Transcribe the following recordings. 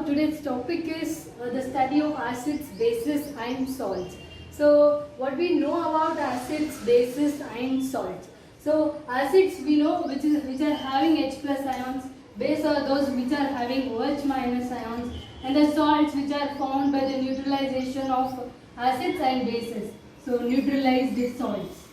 today's topic is the study of acids, bases and salts. So what we know about acids, bases and salts. So acids we know which are having H plus ions, base are those which are having OH minus ions, and the salts which are formed by the neutralization of acids and bases. So neutralized salts.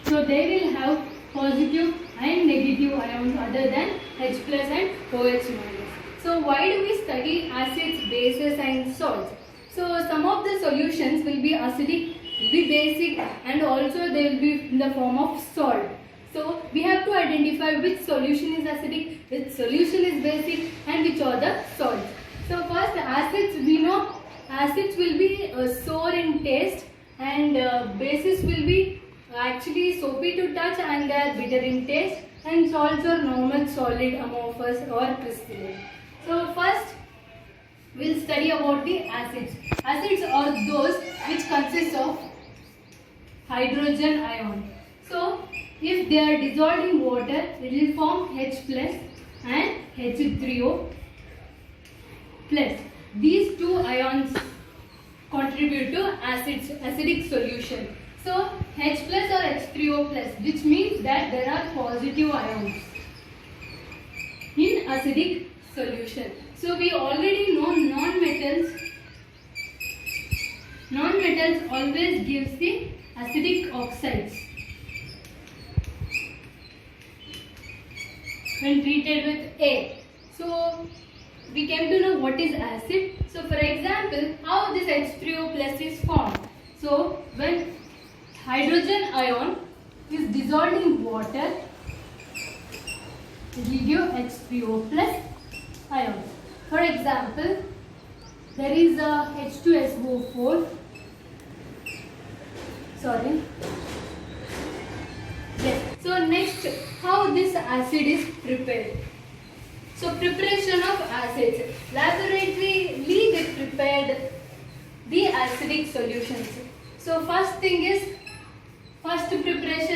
So they will have positive and negative ions other than H plus and OH minus. So why do we study acids, bases and salts? So some of the solutions will be acidic, will be basic, and also they will be in the form of salt. So we have to identify which solution is acidic, which solution is basic, and which are the salts. So first acids, we know acids will be sour in taste, and bases will be actually soapy to touch and they are bitter in taste, and salts are normal, solid, amorphous or crystalline. So first we'll study about the acids. Acids are those which consist of hydrogen ion. So if they are dissolved in water, it will form H plus and H3O plus. These two ions contribute to acidic solution. So H plus or H3O plus, which means that there are positive ions in acidic solution. So we already know non-metals always gives the acidic oxides when treated with A. So we came to know what is acid. So for example, how this H3O plus is formed. So when hydrogen ion is dissolved in water, it will give H3O plus ion. For example, there is a H2SO4. Sorry. Yes. So next, how this acid is prepared. So preparation of acids. Laboratory they prepared the acidic solutions. So first preparation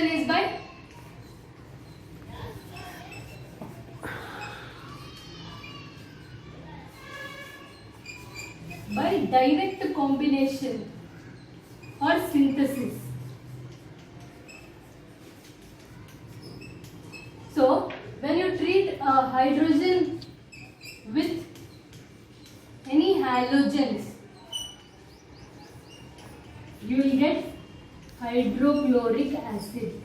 is by direct combination or synthesis. So when you treat a hydrogen with any halogens, you will get hydrochloric acid.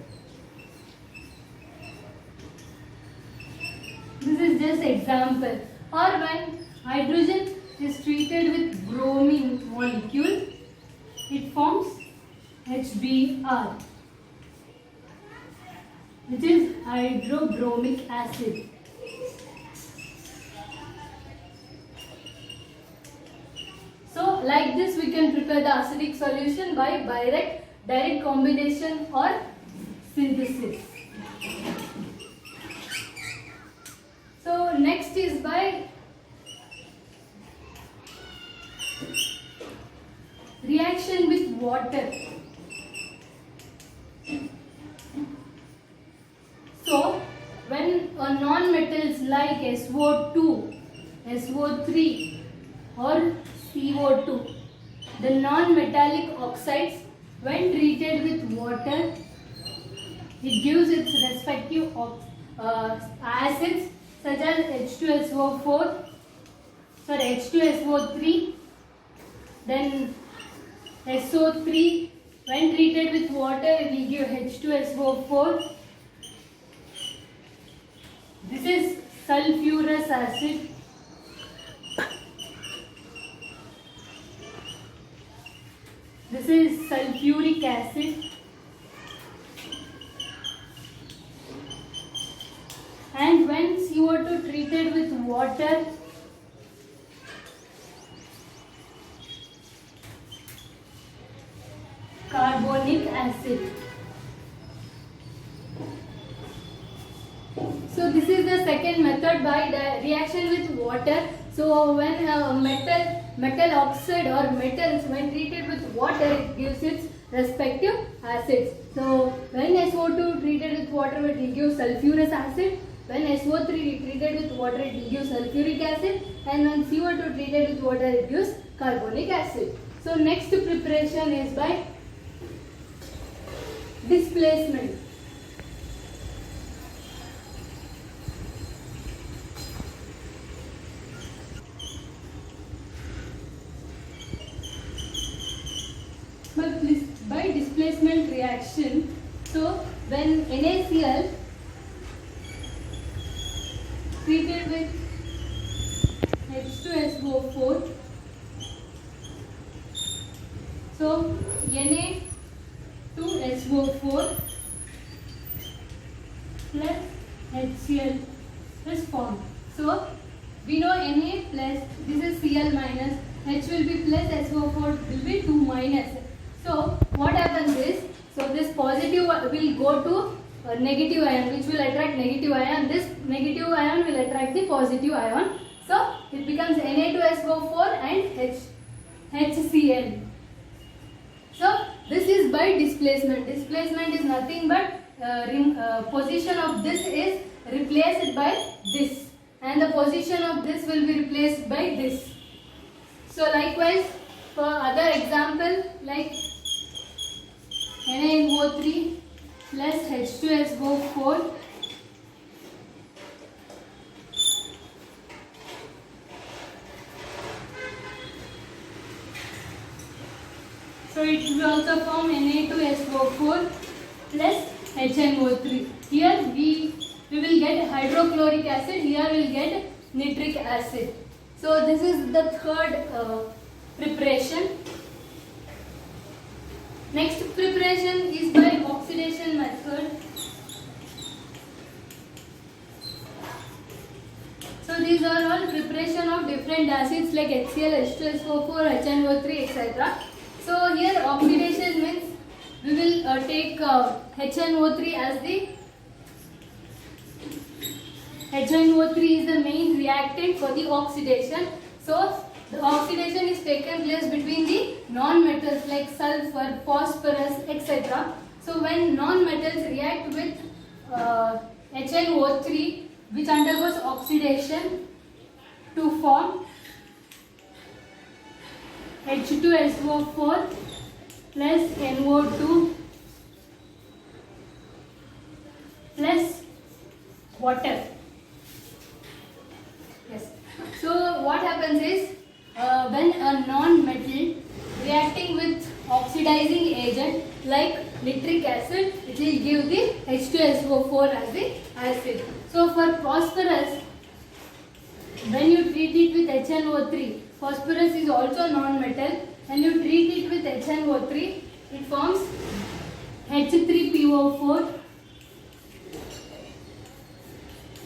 This is just example. Or when hydrogen is treated with bromine molecule, it forms HBr, which is hydrobromic acid. So like this we can prepare the acidic solution by direct combination or synthesis. So next is by reaction with water. So when non-metals like SO2, SO3 or CO2, the non-metallic oxides, when treated with water, it gives its respective acids such as H2SO3, then SO3. When treated with water, it will give H2SO4. This is sulfurous acid. This is sulfuric acid. And when CO2 treated with water, carbonic acid. So this is the second method by the reaction with water. So when metal oxide or metals when treated with water, it gives its respective acids. So when SO2 treated with water, it will give sulfurous acid, When SO3 treated with water, it gives sulfuric acid, and when CO2 treated with water, it gives carbonic acid. So next preparation is by displacement. By displacement reaction, so when NaCl treated with H2SO4, so Na2SO4 plus HCl is formed. So we know Na plus, this is Cl minus, H will be plus, SO4 will be 2 minus. So what happens is, so this positive will go to negative ion, which will attract negative ion. This negative ion will attract the positive ion. So it becomes Na2SO4 and HCl. So this is by displacement. Displacement is nothing but position of this is replaced by this, and the position of this will be replaced by this. So likewise, for other example like NaNO3 plus H2SO4 so it will also form Na2SO4 plus HNO3. Here we will get hydrochloric acid, here we will get nitric acid. So this is the third preparation. Next preparation is by oxidation method. So these are all preparation of different acids like HCl, H2SO4, HNO3, etc. So here oxidation means we will take HNO3 as the HNO3 is the main reactant for the oxidation. So the oxidation is taken place between the non-metals like sulfur, phosphorus, etc. So when non-metals react with HNO3, which undergoes oxidation to form H2SO4 plus NO2 plus water. Yes. So what happens is, when a non-metal reacting with oxidizing agent like nitric acid, it will give the H2SO4 as the acid. So for phosphorus, when you treat it with HNO3, phosphorus is also non-metal, and you treat it with HNO3, it forms H3PO4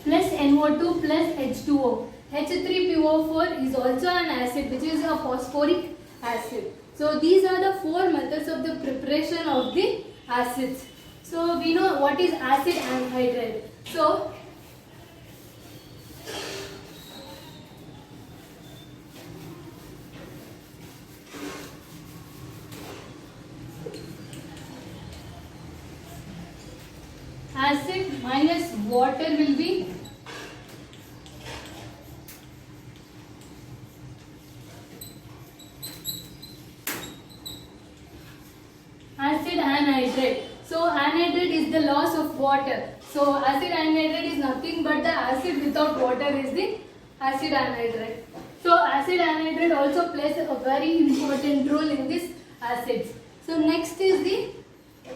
plus NO2 plus H2O. H3PO4 is also an acid, which is a phosphoric acid. So these are the four methods of the preparation of the acids. So we know what is acid anhydride. So acid minus water will be acid anhydride. So anhydride is the loss of water. So acid anhydride is nothing but the acid without water is the acid anhydride. So acid anhydride also plays a very important role in this acids. So next is the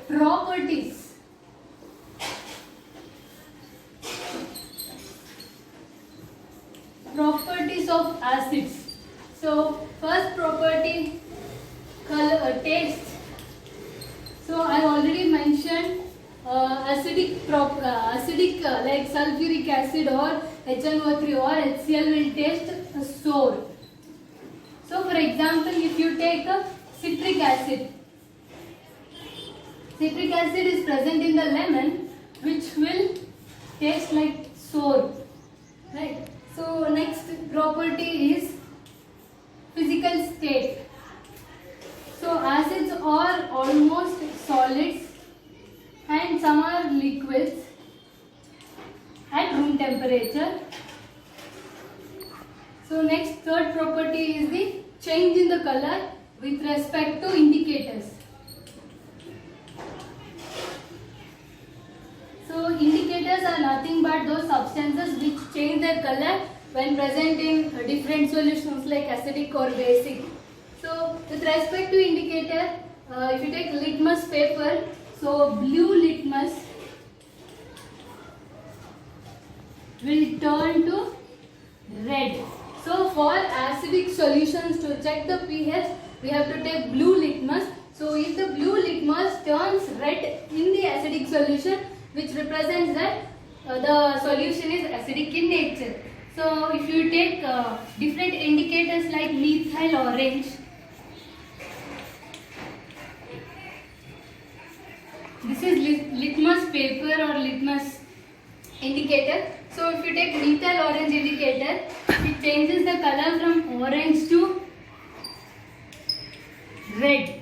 properties. Properties of acids. So first property, color, taste. So I already mentioned acidic like sulfuric acid or HNO3 or HCl will taste sour. So for example, if you take a citric acid is present in the lemon, which will taste like sour, right? So next property is physical state. So acids are almost solids and some are liquids at room temperature. So next, third property is the change in the color with respect to indicators. So indicators are nothing but those substances which change their color when present in different solutions like acidic or basic. So with respect to indicator, if you take litmus paper, so blue litmus will turn to red. So for acidic solutions, to check the pH, we have to take blue litmus. So if the blue litmus turns red in the acidic solution, which represents that the solution is acidic in nature. So if you take different indicators like methyl orange, this is litmus paper or litmus indicator. So if you take methyl orange indicator, it changes the color from orange to red.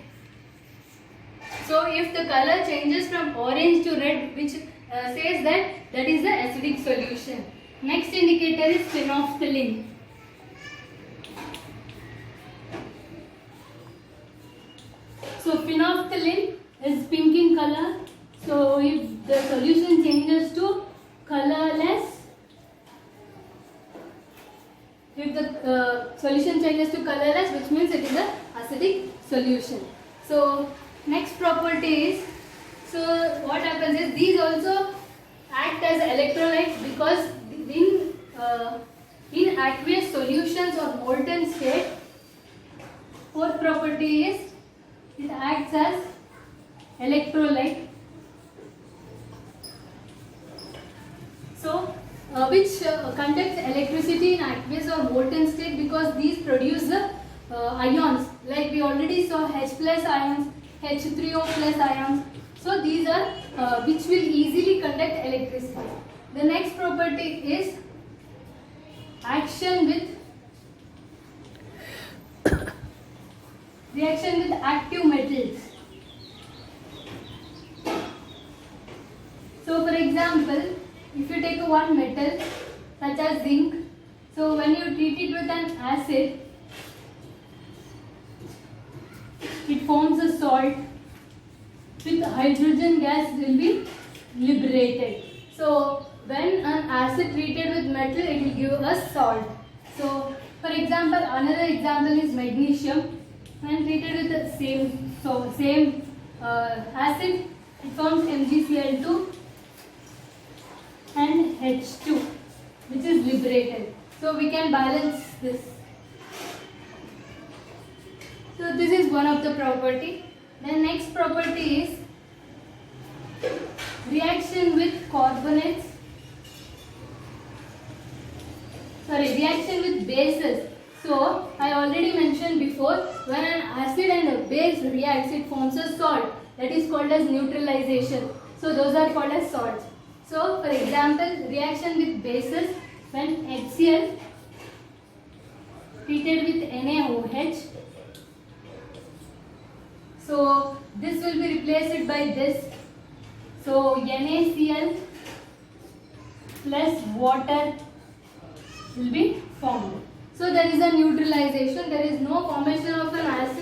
So if the color changes from orange to red, which says that is the acidic solution. Next indicator is phenolphthalein. So phenolphthalein is pink in color. So if the solution changes to colorless, if the solution changes to colorless, which means it is a acidic solution. So next property is, so what happens is these also act as electrolytes because in aqueous solutions or molten state, fourth property is it acts as electrolyte. So which conducts electricity in aqueous or molten state because these produce the ions, like we already saw H plus ions, H3O plus ions. So these are which will easily conduct electricity. The next property is reaction with active metals. So for example, if you take one metal such as zinc, so when you treat it with an acid, it forms a salt. With hydrogen gas will be liberated. So when an acid treated with metal, it will give us salt. So for example, another example is magnesium. When treated with the same acid, it forms MgCl2 and H2, which is liberated. So we can balance this. So this is one of the property. Then next property is reaction with carbonates. Reaction with bases. So I already mentioned before, when an acid and a base reacts, it forms a salt. That is called as neutralization. So those are called as salts. So for example, reaction with bases, when HCl treated with NaOH, so this will be replaced by this. So NaCl plus water will be formed. So there is a neutralization. There is no formation of an acid